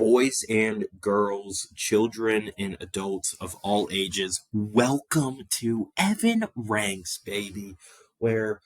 boys and girls, children and adults of all ages, welcome to Evan Ranks, baby, where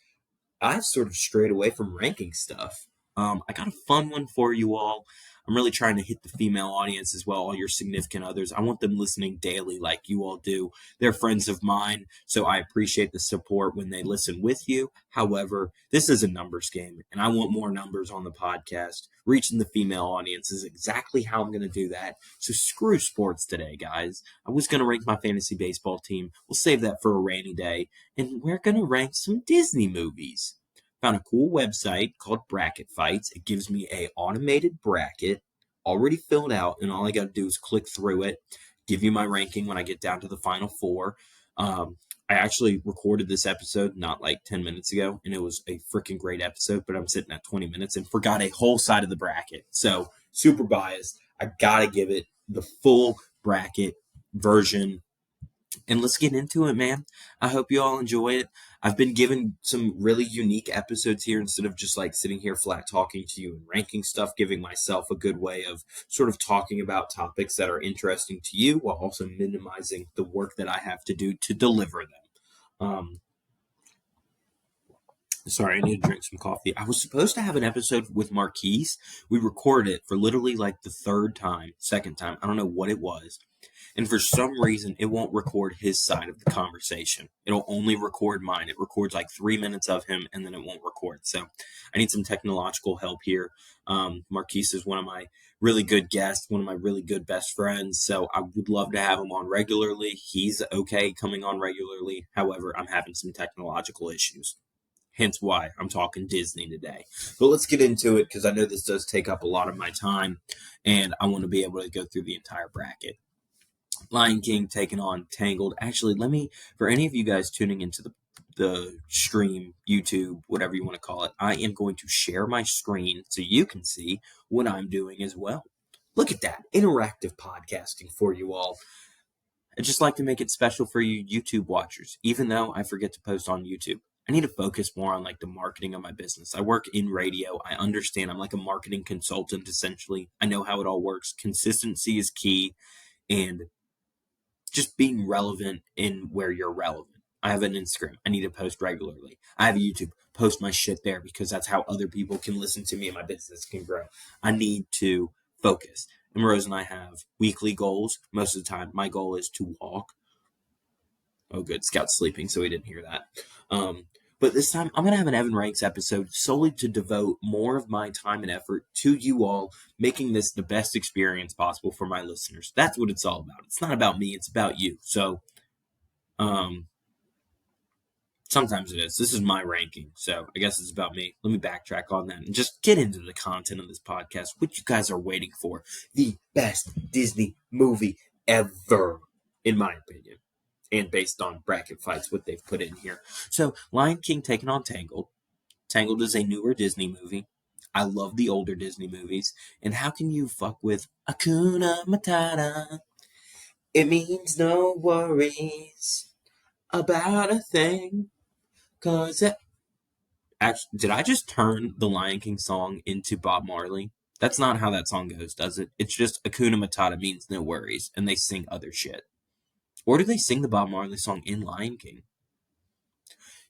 I've sort of strayed away from ranking stuff. I got a fun one for you all. I'm really trying to hit the female audience as well, all your significant others. I want them listening daily like you all do. They're friends of mine, so I appreciate the support when they listen with you. However, this is a numbers game, and I want more numbers on the podcast. Reaching the female audience is exactly how I'm going to do that. So screw sports today, guys. I was going to rank my fantasy baseball team. We'll save that for a rainy day. And we're going to rank some Disney movies. Found a cool website called Bracket Fights. It gives me a automated bracket already filled out, and all I got to do is click through it, give you my ranking when I get down to the final four. I actually recorded this episode not like 10 minutes ago, and it was a freaking great episode, but I'm sitting at 20 minutes and forgot a whole side of the bracket. So super biased. I got to give it the full bracket version. And let's get into it, man. I hope you all enjoy it. I've been given some really unique episodes here instead of just like sitting here flat talking to you and ranking stuff, giving myself a good way of sort of talking about topics that are interesting to you while also minimizing the work that I have to do to deliver them. Sorry, I need to drink some coffee. I was supposed to have an episode with Marquise. We recorded it for literally like the second time. I don't know what it was. And for some reason, it won't record his side of the conversation. It'll only record mine. It records like 3 minutes of him, and then it won't record. So I need some technological help here. Marquise is one of my really good guests, one of my really good best friends. So I would love to have him on regularly. He's okay coming on regularly. However, I'm having some technological issues. Hence why I'm talking Disney today. But let's get into it because I know this does take up a lot of my time, and I want to be able to go through the entire bracket. Lion King taking on Tangled. Actually, for any of you guys tuning into the stream, YouTube, whatever you want to call it, I am going to share my screen so you can see what I'm doing as well. Look at that. Interactive podcasting for you all. I'd just like to make it special for you YouTube watchers, even though I forget to post on YouTube. I need to focus more on like the marketing of my business. I work in radio. I understand. I'm like a marketing consultant, essentially. I know how it all works. Consistency is key. And just being relevant in where you're relevant. I have an Instagram. I need to post regularly. I have a YouTube. Post my shit there because that's how other people can listen to me and my business can grow. I need to focus. And Rose and I have weekly goals. Most of the time, my goal is to walk. Oh, good. Scout's sleeping, so he didn't hear that. But this time, I'm going to have an Evan Ranks episode solely to devote more of my time and effort to you all, making this the best experience possible for my listeners. That's what it's all about. It's not about me. It's about you. So, sometimes it is. This is my ranking, so I guess it's about me. Let me backtrack on that and just get into the content of this podcast, which you guys are waiting for. The best Disney movie ever, in my opinion. And based on Bracket Fights, what they've put in here. So, Lion King taking on Tangled. Tangled is a newer Disney movie. I love the older Disney movies. And how can you fuck with Hakuna Matata? It means no worries about a thing. Actually, did I just turn the Lion King song into Bob Marley? That's not how that song goes, does it? It's just Hakuna Matata means no worries. And they sing other shit. Or do they sing the Bob Marley song in Lion King?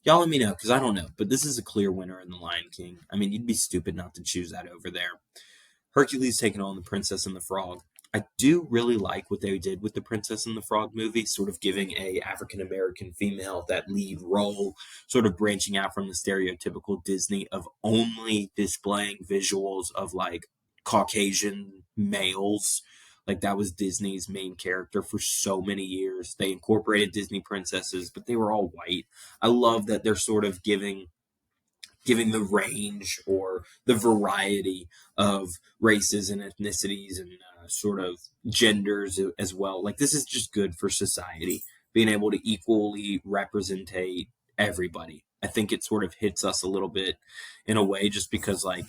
Y'all let me know, because I don't know. But this is a clear winner in the Lion King. I mean, you'd be stupid not to choose that over there. Hercules taking on the Princess and the Frog. I do really like what they did with the Princess and the Frog movie, sort of giving a African-American female that lead role, sort of branching out from the stereotypical Disney of only displaying visuals of like Caucasian males. Like, that was Disney's main character for so many years. They incorporated Disney princesses, but they were all white. I love that they're sort of giving the range or the variety of races and ethnicities and sort of genders as well. Like, this is just good for society, being able to equally representate everybody. I think it sort of hits us a little bit in a way just because, like,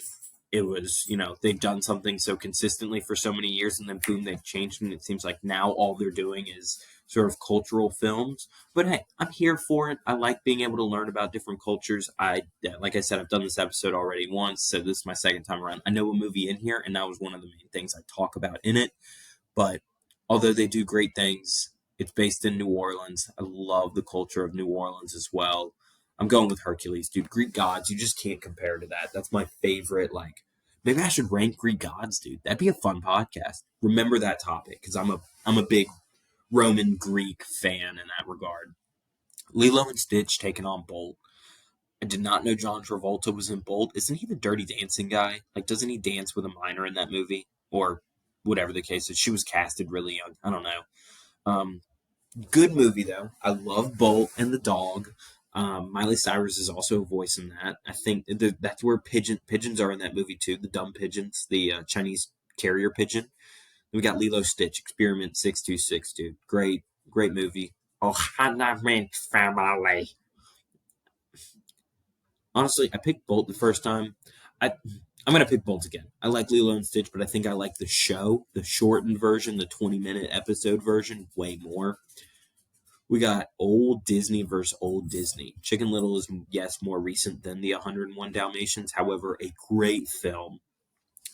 it was, they've done something so consistently for so many years, and then boom, they've changed, and it seems like now all they're doing is sort of cultural films. But hey, I'm here for it. I like being able to learn about different cultures. Yeah, like I said, I've done this episode already once, so this is my second time around. I know a movie in here, and that was one of the main things I talk about in it. But although they do great things, it's based in New Orleans. I love the culture of New Orleans as well. I'm going with Hercules, dude. Greek gods, you just can't compare to that. That's my favorite. Like, maybe I should rank Greek gods, dude. That'd be a fun podcast. Remember that topic, because I'm a big Roman Greek fan in that regard. Lilo and Stitch taking on Bolt. I did not know John Travolta was in Bolt. Isn't he the Dirty Dancing guy? Like, doesn't he dance with a minor in that movie? Or whatever the case is. She was casted really young. I don't know. Um, Good movie though. I love Bolt and the dog. Miley Cyrus is also a voice in that. I think that's where pigeons are in that movie too. The dumb pigeons, the Chinese carrier pigeon. We got Lilo Stitch, Experiment 626, dude. Great movie. Oh, Hannah family. Honestly, I picked Bolt the first time. I'm gonna pick Bolt again. I like Lilo and Stitch, but I think I like the show, the shortened version, the 20-minute episode version, way more. We got old Disney versus old Disney. Chicken Little is, yes, more recent than the 101 Dalmatians. However, a great film.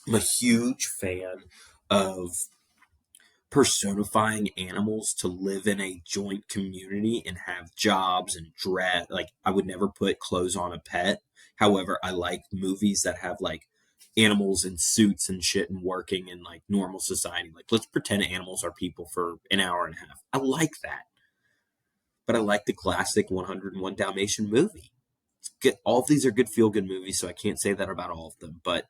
I'm a huge fan of personifying animals to live in a joint community and have jobs and dress. Like, I would never put clothes on a pet. However, I like movies that have like animals in suits and shit and working in like normal society. Like, let's pretend animals are people for an hour and a half. I like that. But I like the classic 101 Dalmatian movie. It's good. All of these are good feel good movies, so I can't say that about all of them. But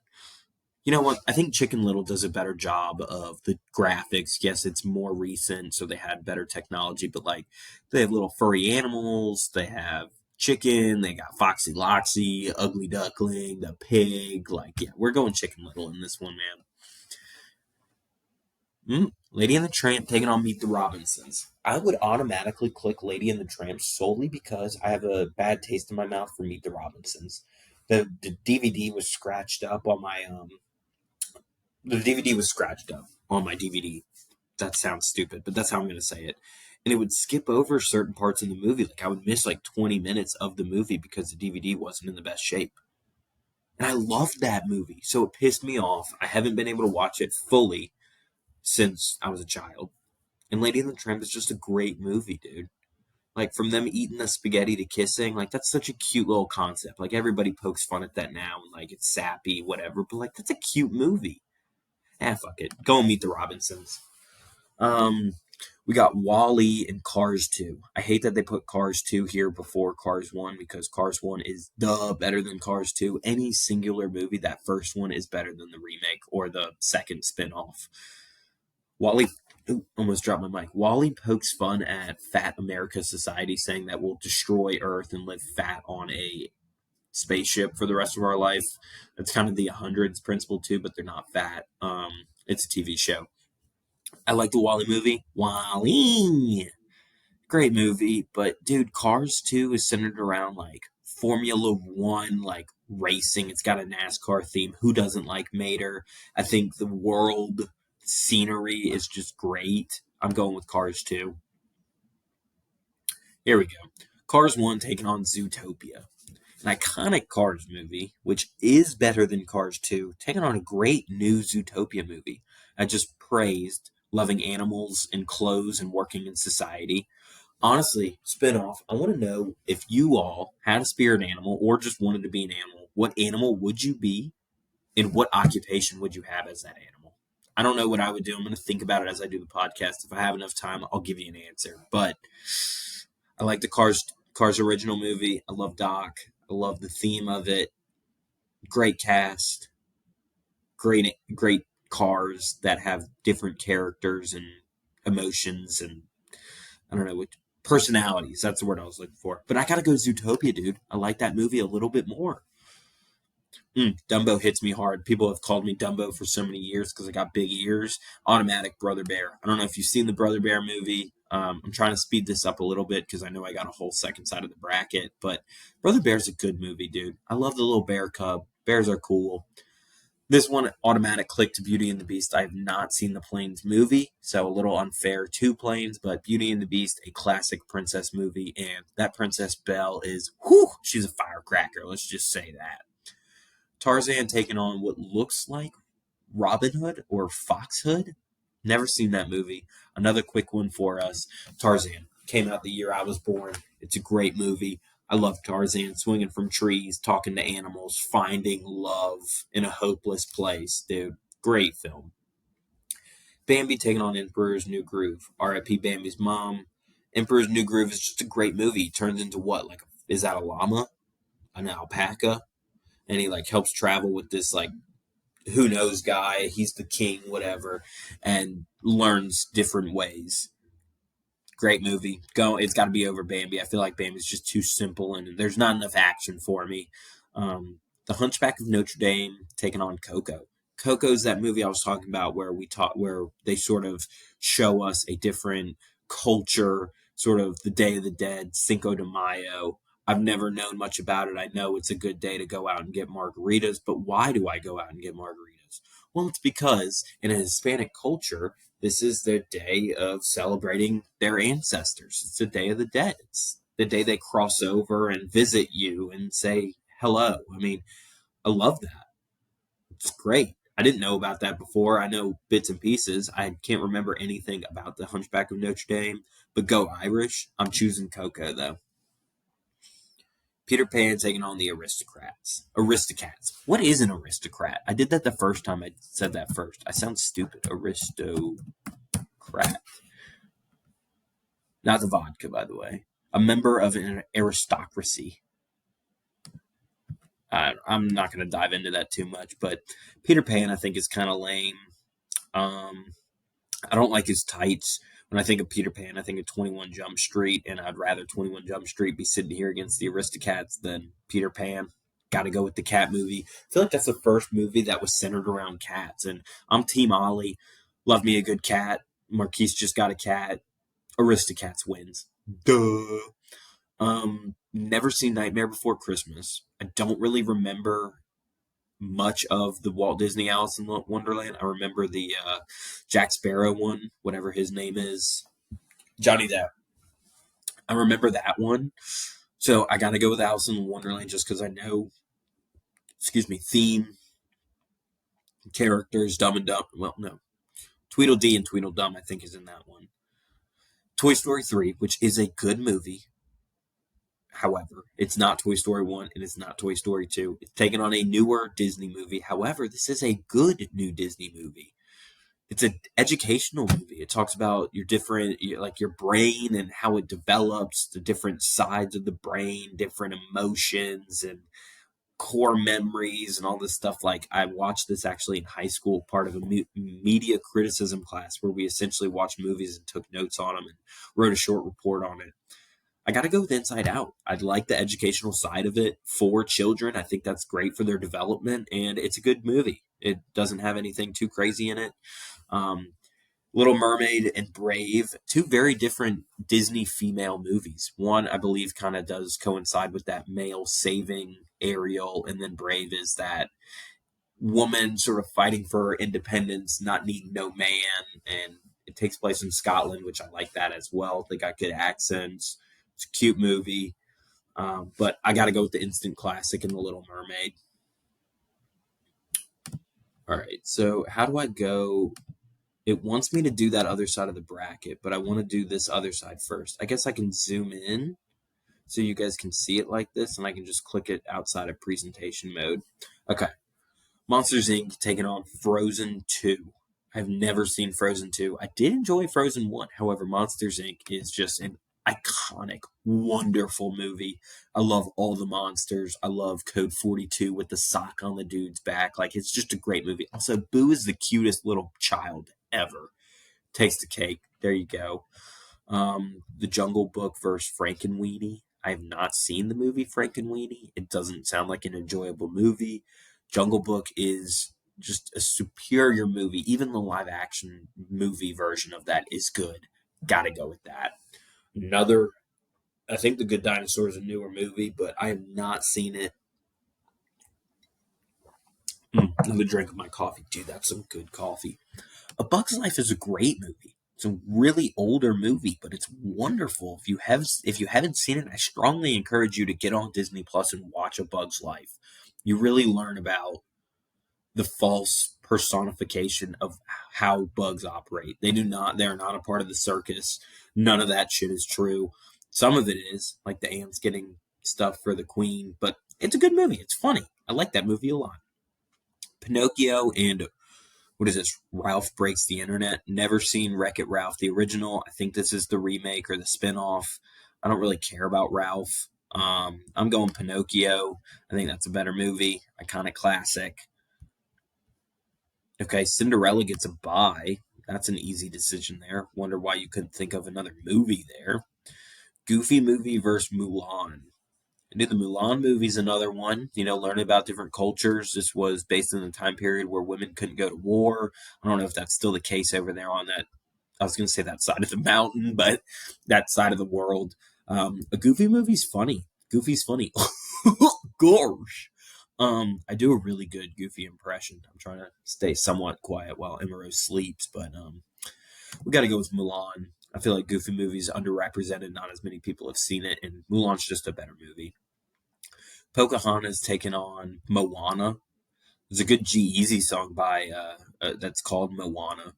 you know what? I think Chicken Little does a better job of the graphics. Yes, it's more recent, so they had better technology, but like they have little furry animals, they have chicken, they got Foxy Loxy, Ugly Duckling, the pig. Like, yeah, we're going Chicken Little in this one, man. Lady and the Tramp taking on Meet the Robinsons. I would automatically click Lady and the Tramp solely because I have a bad taste in my mouth for Meet the Robinsons. The DVD was scratched up on my the DVD was scratched up on my DVD. That sounds stupid, but that's how I'm going to say it. And it would skip over certain parts in the movie. Like, I would miss like 20 minutes of the movie because the DVD wasn't in the best shape. And I loved that movie. So it pissed me off. I haven't been able to watch it fully since I was a child. And Lady and the Tramp is just a great movie, dude. Like, from them eating the spaghetti to kissing, like, that's such a cute little concept. Like, everybody pokes fun at that now, and like, it's sappy, whatever. But like, that's a cute movie. Fuck it. Go and Meet the Robinsons. Um, we got Wally and Cars 2. I hate that they put Cars 2 here before Cars 1 because Cars 1 is better than Cars 2. Any singular movie, that first one is better than the remake or the second spin-off. Wally, almost dropped my mic. Wally pokes fun at Fat America Society, saying that we'll destroy Earth and live fat on a spaceship for the rest of our life. That's kind of the hundreds principle too, but they're not fat. It's a TV show. I like the Wally movie. Wally, great movie, but dude, Cars 2 is centered around like Formula One, like racing. It's got a NASCAR theme. Who doesn't like Mater? I think the world scenery is just great. I'm going with Cars 2. Here we go. Cars 1 taking on Zootopia. An iconic Cars movie, which is better than Cars 2, taking on a great new Zootopia movie. I just praised loving animals and clothes and working in society. Honestly, spinoff, I want to know if you all had a spirit animal or just wanted to be an animal. What animal would you be? And what occupation would you have as that animal? I don't know what I would do. I'm going to think about it as I do the podcast. If I have enough time, I'll give you an answer. But I like the Cars original movie. I love Doc. I love the theme of it. Great cast. Great cars that have different characters and emotions and I don't know what personalities. That's the word I was looking for. But I gotta go Zootopia, dude. I like that movie a little bit more. Dumbo hits me hard. People have called me Dumbo for so many years because I got big ears. Automatic Brother Bear. I don't know if you've seen the Brother Bear movie. I'm trying to speed this up a little bit because I know I got a whole second side of the bracket. But Brother Bear's a good movie, dude. I love the little bear cub. Bears are cool. This one automatic click to Beauty and the Beast. I have not seen the Planes movie, so a little unfair to Planes, but Beauty and the Beast, a classic princess movie, and that Princess Belle is, whew, she's a firecracker. Let's just say that. Tarzan taking on what looks like Robin Hood or Fox Hood. Never seen that movie. Another quick one for us. Tarzan came out the year I was born. It's a great movie. I love Tarzan swinging from trees, talking to animals, finding love in a hopeless place, dude. Great film. Bambi taking on Emperor's New Groove. R.I.P. Bambi's mom. Emperor's New Groove is just a great movie. Turns into what? Like, is that a llama? An alpaca? And he like helps travel with this like who knows guy. He's the king, whatever, and learns different ways. Great movie. Go. It's got to be over Bambi. I feel like Bambi's just too simple, and there's not enough action for me. The Hunchback of Notre Dame taking on Coco. Coco's that movie I was talking about where they sort of show us a different culture, sort of the Day of the Dead, Cinco de Mayo. I've never known much about it. I know it's a good day to go out and get margaritas, but why do I go out and get margaritas? Well, it's because in a Hispanic culture, this is their day of celebrating their ancestors. It's the Day of the Dead. It's the day they cross over and visit you and say hello. I mean, I love that. It's great. I didn't know about that before. I know bits and pieces. I can't remember anything about the Hunchback of Notre Dame, but go Irish. I'm choosing Coco, though. Peter Pan taking on the aristocrats. Aristocats. What is an aristocrat? I did that the first time I said that first. I sound stupid. Aristocrat. Not the vodka, by the way. A member of an aristocracy. I'm not going to dive into that too much, but Peter Pan, I think, is kind of lame. I don't like his tights. When I think of Peter Pan, I think of 21 Jump Street, and I'd rather 21 Jump Street be sitting here against the Aristocats than Peter Pan. Got to go with the cat movie. I feel like that's the first movie that was centered around cats, and I'm Team Ollie. Love me a good cat. Marquise just got a cat. Aristocats wins. Duh. Never seen Nightmare Before Christmas. I don't really remember much of the Walt Disney Alice in Wonderland. I remember the Jack Sparrow one, whatever his name is, Johnny Depp. I remember that one, so I got to go with Alice in Wonderland just because I know. Excuse me, theme, characters, Dumb and Dumb. Well, no, Tweedledee and Tweedledum, I think, is in that one. Toy Story 3, which is a good movie. However, it's not Toy Story 1 and it's not Toy Story 2. It's taken on a newer Disney movie. However, this is a good new Disney movie. It's an educational movie. It talks about your different, like your brain and how it develops, the different sides of the brain, different emotions and core memories and all this stuff. Like I watched this actually in high school, part of a media criticism class where we essentially watched movies and took notes on them and wrote a short report on it. I got to go with Inside Out. I like the educational side of it for children. I think that's great for their development, and it's a good movie. It doesn't have anything too crazy in it. Um, Little Mermaid and Brave, two very different Disney female movies. One, I believe, kind of does coincide with that male saving Ariel, and then Brave is that woman sort of fighting for her independence, not needing no man, and it takes place in Scotland, which I like that as well. They got good accents. It's a cute movie, but I got to go with the instant classic in The Little Mermaid. All right, so how do I go? It wants me to do that other side of the bracket, but I want to do this other side first. I guess I can zoom in so you guys can see it like this, and I can just click it outside of presentation mode. Okay, Monsters Inc. taking on Frozen 2. I've never seen Frozen 2. I did enjoy Frozen 1. However, Monsters Inc. is just an iconic, wonderful movie. I love all the monsters. I love Code 42 with the sock on the dude's back. Like, it's just a great movie. Also, Boo is the cutest little child ever. Takes the cake. There you go. The Jungle Book versus Frankenweenie. I have not seen the movie Frankenweenie. It doesn't sound like an enjoyable movie. Jungle Book is just a superior movie. Even the live action movie version of that is good. Gotta go with that. Another, I think The Good Dinosaur is a newer movie, but I have not seen it. Another drink of my coffee. Dude, that's some good coffee. A Bug's Life is a great movie. It's a really older movie, but it's wonderful. If you haven't seen it, I strongly encourage you to get on Disney Plus and watch A Bug's Life. You really learn about the false personification of how bugs operate. They're not a part of the circus. None of that shit is true. Some of it is, like the ants getting stuff for the queen, but it's a good movie. It's funny. I like that movie a lot. Pinocchio and what is this? Ralph Breaks the Internet. Never seen Wreck It Ralph, the original. I think this is the remake or the spinoff. I don't really care about Ralph. I'm going Pinocchio. I think that's a better movie. Iconic classic. Okay, Cinderella gets a bye. That's an easy decision there. Wonder why you couldn't think of another movie there. Goofy movie versus Mulan. I knew the Mulan movie's another one. Learning about different cultures. This was based in the time period where women couldn't go to war. I don't know if that's still the case over there on that. I was going to say that side of the mountain, but that side of the world. A Goofy movie's funny. Goofy's funny. Gosh. I do a really good Goofy impression. I'm trying to stay somewhat quiet while Emerald sleeps, but we got to go with Mulan. I feel like Goofy movie's underrepresented. Not as many people have seen it, and Mulan's just a better movie. Pocahontas taking on Moana. There's a good G-Eazy song by that's called Moana.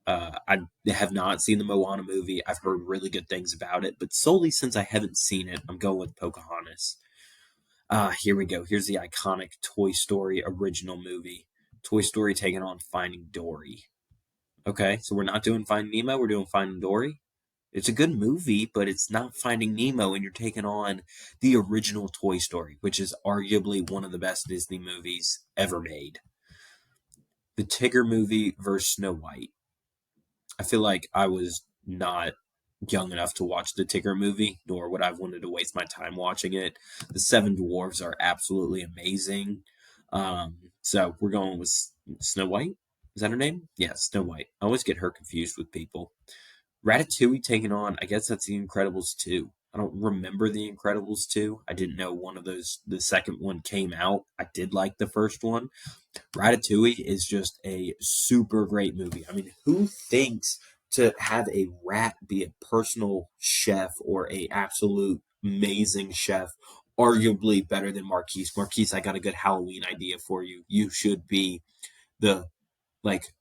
I have not seen the Moana movie. I've heard really good things about it, but solely since I haven't seen it, I'm going with Pocahontas. Here we go. Here's the iconic Toy Story original movie. Toy Story taking on Finding Dory. Okay, so we're not doing Finding Nemo, we're doing Finding Dory. It's a good movie, but it's not Finding Nemo, and you're taking on the original Toy Story, which is arguably one of the best Disney movies ever made. The Tigger movie versus Snow White. I feel like I was not young enough to watch the Tigger movie, nor would I have wanted to waste my time watching it. The Seven Dwarves are absolutely amazing. So we're going with Snow White. Is that her name? Yeah, Snow White. I always get her confused with people. Ratatouille taking on, I guess that's The Incredibles 2. I don't remember The Incredibles 2. I didn't know the second one came out. I did like the first one. Ratatouille is just a super great movie. I mean, who thinks to have a rat be a personal chef or a absolute amazing chef, arguably better than Marquise? Marquise, I got a good Halloween idea for you. You should be the like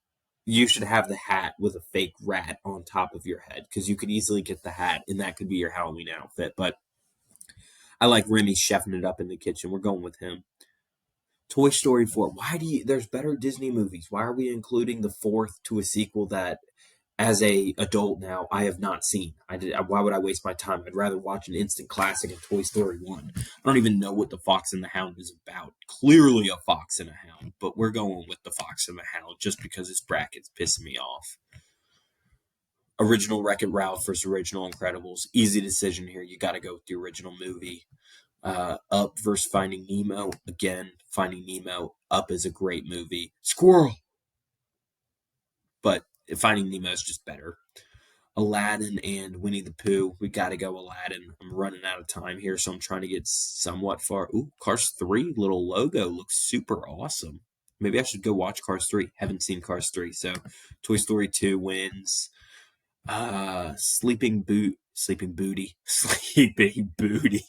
you should have the hat with a fake rat on top of your head because you could easily get the hat and that could be your Halloween outfit. But I like Remy chefing it up in the kitchen. We're going with him. Toy Story 4. There's better Disney movies. Why are we including the fourth to a sequel that as a adult now I have not seen? Why would I waste my time? I'd rather watch an instant classic of Toy Story 1. I don't even know what The Fox and the Hound is about. Clearly a Fox and a Hound, but we're going with The Fox and the Hound just because this bracket's pissing me off. Original Wreck-It Ralph versus original Incredibles. Easy decision here. You got to go with the original movie. Up versus Finding Nemo. Again, Finding Nemo. Up is a great movie. Squirrel! But Finding Nemo is just better. Aladdin and Winnie the Pooh. We got to go Aladdin. I'm running out of time here, so I'm trying to get somewhat far. Ooh, Cars 3 little logo looks super awesome. Maybe I should go watch Cars 3. Haven't seen Cars 3, so Toy Story 2 wins. Sleeping Booty. Sleeping Booty.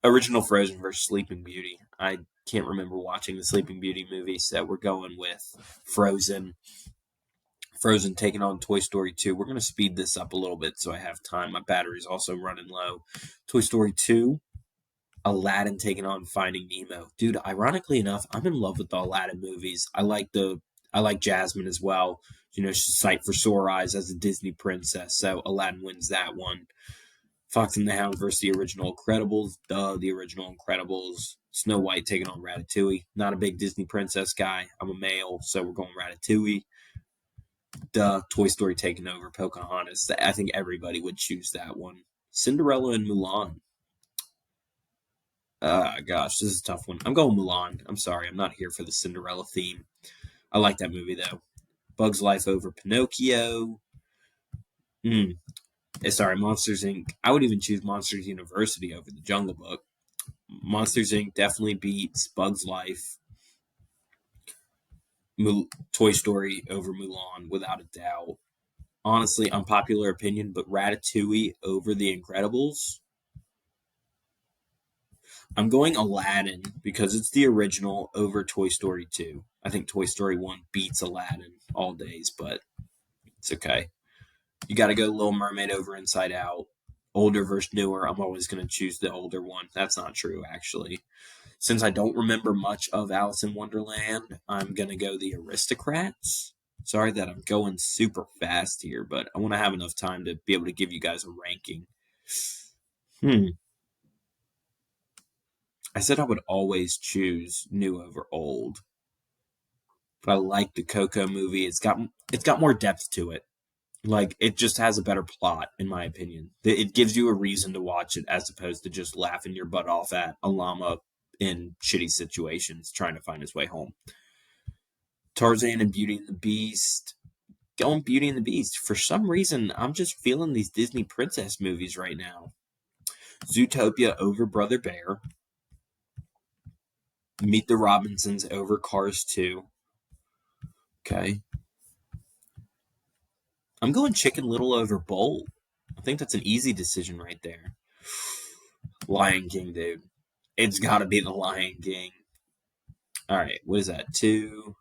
Original Frozen versus Sleeping Beauty. I can't remember watching the Sleeping Beauty movie, so we're going with Frozen. Frozen taking on Toy Story 2. We're going to speed this up a little bit so I have time. My battery's also running low. Toy Story 2. Aladdin taking on Finding Nemo. Dude, ironically enough, I'm in love with the Aladdin movies. I like Jasmine as well. She's a sight for sore eyes as a Disney princess, so Aladdin wins that one. Fox and the Hound versus the original Incredibles. The original Incredibles. Snow White taking on Ratatouille. Not a big Disney princess guy. I'm a male, so we're going Ratatouille. Toy Story taking over Pocahontas. I think everybody would choose that one. Cinderella and Mulan. Gosh, this is a tough one. I'm going Mulan. I'm sorry, I'm not here for the Cinderella theme. I like that movie, though. Bug's Life over Pinocchio. Sorry, Monsters, Inc. I would even choose Monsters University over The Jungle Book. Monsters, Inc. definitely beats Bug's Life. Toy Story over Mulan without a doubt. Honestly, unpopular opinion, but Ratatouille over The Incredibles. I'm going Aladdin because it's the original over Toy Story 2. I think Toy Story 1 beats Aladdin all days, but it's okay. You got to go Little Mermaid over Inside Out. Older versus newer. I'm always going to choose the older one. That's not true, actually. Since I don't remember much of Alice in Wonderland, I'm going to go the Aristocrats. Sorry that I'm going super fast here, but I want to have enough time to be able to give you guys a ranking. I said I would always choose new over old, but I like the Coco movie. It's got more depth to it. Like it just has a better plot, in my opinion. It gives you a reason to watch it as opposed to just laughing your butt off at a llama in shitty situations trying to find his way home. Tarzan and Beauty and the Beast. Going Beauty and the Beast. For some reason, I'm just feeling these Disney princess movies right now. Zootopia over Brother Bear. Meet the Robinsons over Cars 2. Okay. I'm going Chicken Little over Bolt. I think that's an easy decision right there. Lion King, dude. It's got to be the Lion King. All right, what is that? 2,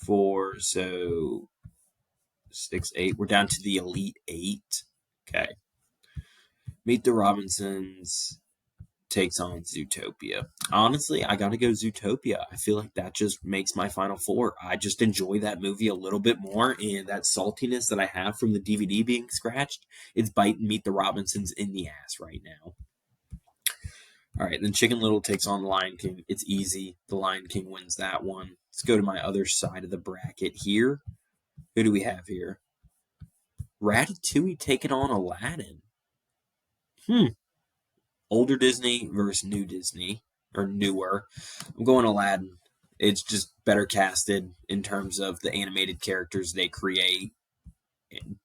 4, so 6, 8. We're down to the Elite 8. Okay. Meet the Robinsons takes on Zootopia. Honestly, I gotta go Zootopia. I feel like that just makes my final four. I just enjoy that movie a little bit more, and that saltiness that I have from the DVD being scratched, it's biting Meet the Robinsons in the ass right now. All right, then Chicken Little takes on Lion King. It's easy. The Lion King wins that one. Let's go to my other side of the bracket here. Who do we have here? Ratatouille taking on Aladdin. Older Disney versus new Disney, or newer. I'm going Aladdin. It's just better casted in terms of the animated characters they create. And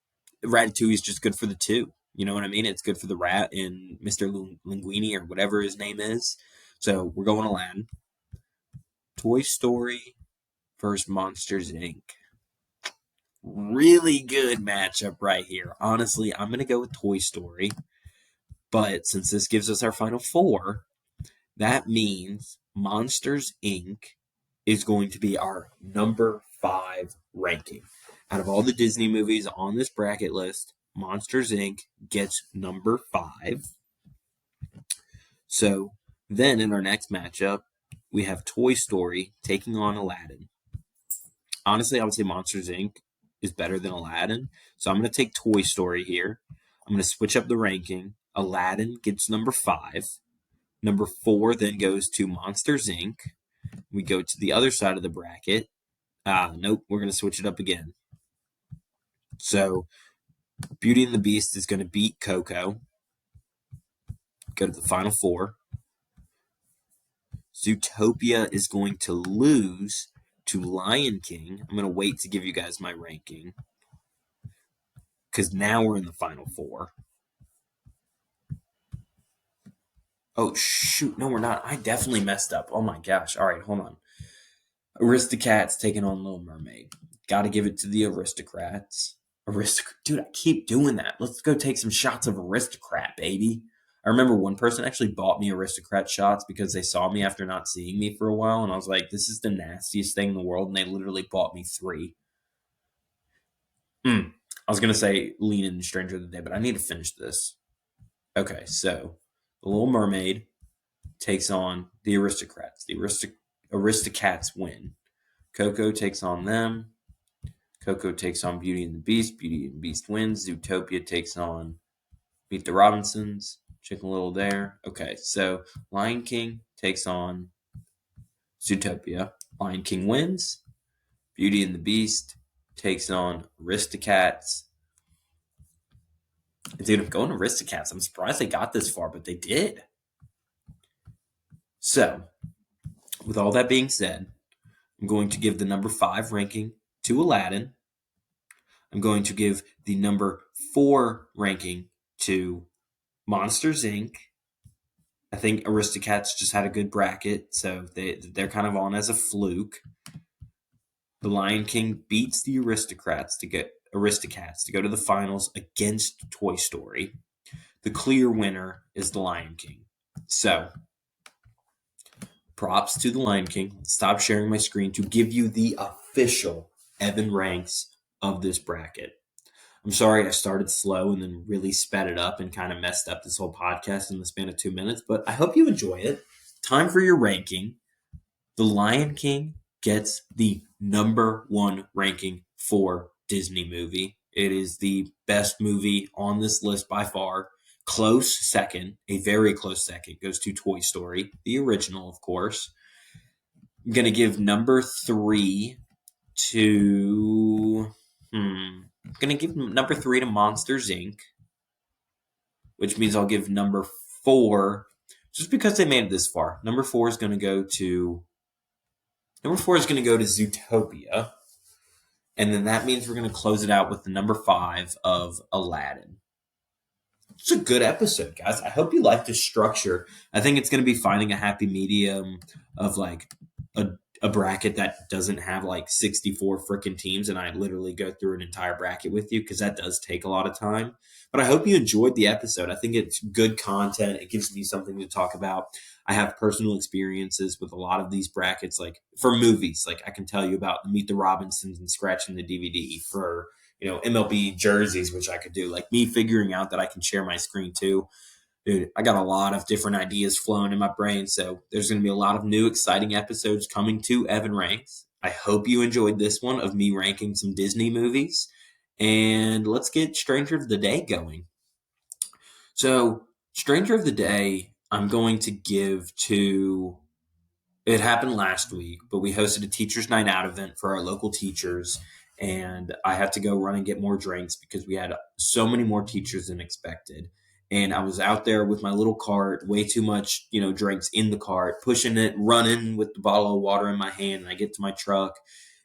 Ratatouille is just good for the two. You know what I mean? It's good for the rat and Mr. Linguini or whatever his name is. So we're going Aladdin. Toy Story versus Monsters Inc. Really good matchup right here. Honestly, I'm going to go with Toy Story. But since this gives us our final four, that means Monsters Inc. is going to be our number 5 ranking. Out of all the Disney movies on this bracket list, Monsters Inc. gets number 5. So then in our next matchup, we have Toy Story taking on Aladdin. Honestly, I would say Monsters Inc. is better than Aladdin. So I'm going to take Toy Story here. I'm going to switch up the ranking. Aladdin gets number 5. Number 4 then goes to Monsters Inc. We go to the other side of the bracket. Nope, we're going to switch it up again. So Beauty and the Beast is going to beat Coco. Go to the final 4. Zootopia is going to lose to Lion King. I'm going to wait to give you guys my ranking because now we're in the final 4. Oh, shoot. No, we're not. I definitely messed up. Oh, my gosh. All right, hold on. Aristocats taking on Little Mermaid. Got to give it to the Aristocrats. Dude, I keep doing that. Let's go take some shots of Aristocrat, baby. I remember one person actually bought me Aristocrat shots because they saw me after not seeing me for a while, and I was like, this is the nastiest thing in the world, and they literally bought me 3. I was going to say Lean In Stranger of the Day, but I need to finish this. Okay, so The Little Mermaid takes on the Aristocrats. The Aristocats win. Coco takes on them. Coco takes on Beauty and the Beast. Beauty and the Beast wins. Zootopia takes on Meet the Robinsons. Chicken Little there. Okay, so Lion King takes on Zootopia. Lion King wins. Beauty and the Beast takes on Aristocats. Dude, I'm going Aristocats. I'm surprised they got this far, but they did. So, with all that being said, I'm going to give the number 5 ranking to Aladdin. I'm going to give the number 4 ranking to Monsters Inc. I think Aristocats just had a good bracket, so they're kind of on as a fluke. The Lion King beats the Aristocats to go to the finals against Toy Story. The clear winner is The Lion King. So, props to The Lion King. Stop sharing my screen to give you the official Evan ranks of this bracket. I'm sorry I started slow and then really sped it up and kind of messed up this whole podcast in the span of 2 minutes, but I hope you enjoy it. Time for your ranking. The Lion King gets the number 1 ranking for Disney movie. It is the best movie on this list by far. Close second, a very close second, goes to Toy Story, the original, of course. I'm going to give number 3 to. I'm going to give number 3 to Monsters, Inc., which means I'll give number 4, just because they made it this far. Number 4 is going to go to Zootopia. And then that means we're going to close it out with the number 5 of Aladdin. It's a good episode, guys. I hope you like the structure. I think it's going to be finding a happy medium of like a bracket that doesn't have like 64 freaking teams, and I literally go through an entire bracket with you because that does take a lot of time. But I hope you enjoyed the episode. I think it's good content. It gives me something to talk about. I have personal experiences with a lot of these brackets, like for movies. Like I can tell you about Meet the Robinsons and scratching the DVD for MLB jerseys, which I could do. Like me figuring out that I can share my screen too. Dude, I got a lot of different ideas flowing in my brain, so there's going to be a lot of new exciting episodes coming to Evan Ranks. I hope you enjoyed this one of me ranking some Disney movies, and let's get Stranger of the Day going. So, Stranger of the Day, I'm going to give to. It happened last week, but we hosted a Teachers Night Out event for our local teachers, and I had to go run and get more drinks because we had so many more teachers than expected. And I was out there with my little cart, way too much, drinks in the cart, pushing it, running with the bottle of water in my hand. And I get to my truck,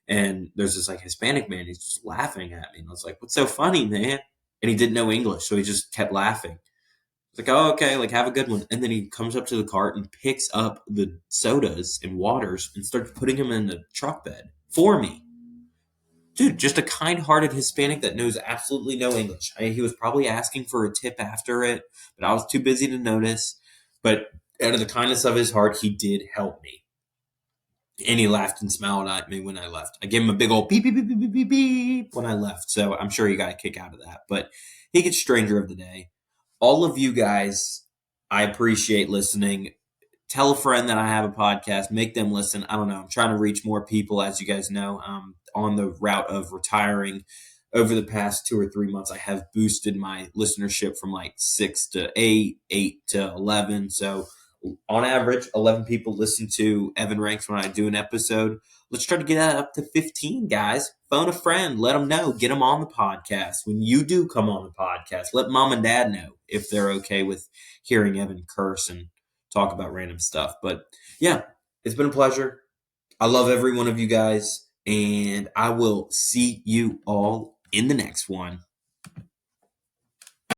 and there's this like Hispanic man. He's just laughing at me, and I was like, "What's so funny, man?" And he didn't know English, so he just kept laughing. It's like, "Oh, okay, like have a good one." And then he comes up to the cart and picks up the sodas and waters and starts putting them in the truck bed for me. Dude, just a kind-hearted Hispanic that knows absolutely no English. He was probably asking for a tip after it, but I was too busy to notice. But out of the kindness of his heart, he did help me. And he laughed and smiled at me when I left. I gave him a big old beep, beep, beep, beep, beep, beep, beep when I left. So I'm sure he got a kick out of that. But he gets Stranger of the Day. All of you guys, I appreciate listening. Tell a friend that I have a podcast. Make them listen. I don't know. I'm trying to reach more people, as you guys know. On the route of retiring. Over the past 2 or 3 months, I have boosted my listenership from like 6 to 8, 8 to 11. So on average, 11 people listen to Evan Ranks when I do an episode. Let's try to get that up to 15, guys. Phone a friend. Let them know. Get them on the podcast. When you do come on the podcast, let mom and dad know if they're okay with hearing Evan curse and talk about random stuff. But yeah, it's been a pleasure. I love every one of you guys, and I will see you all in the next one.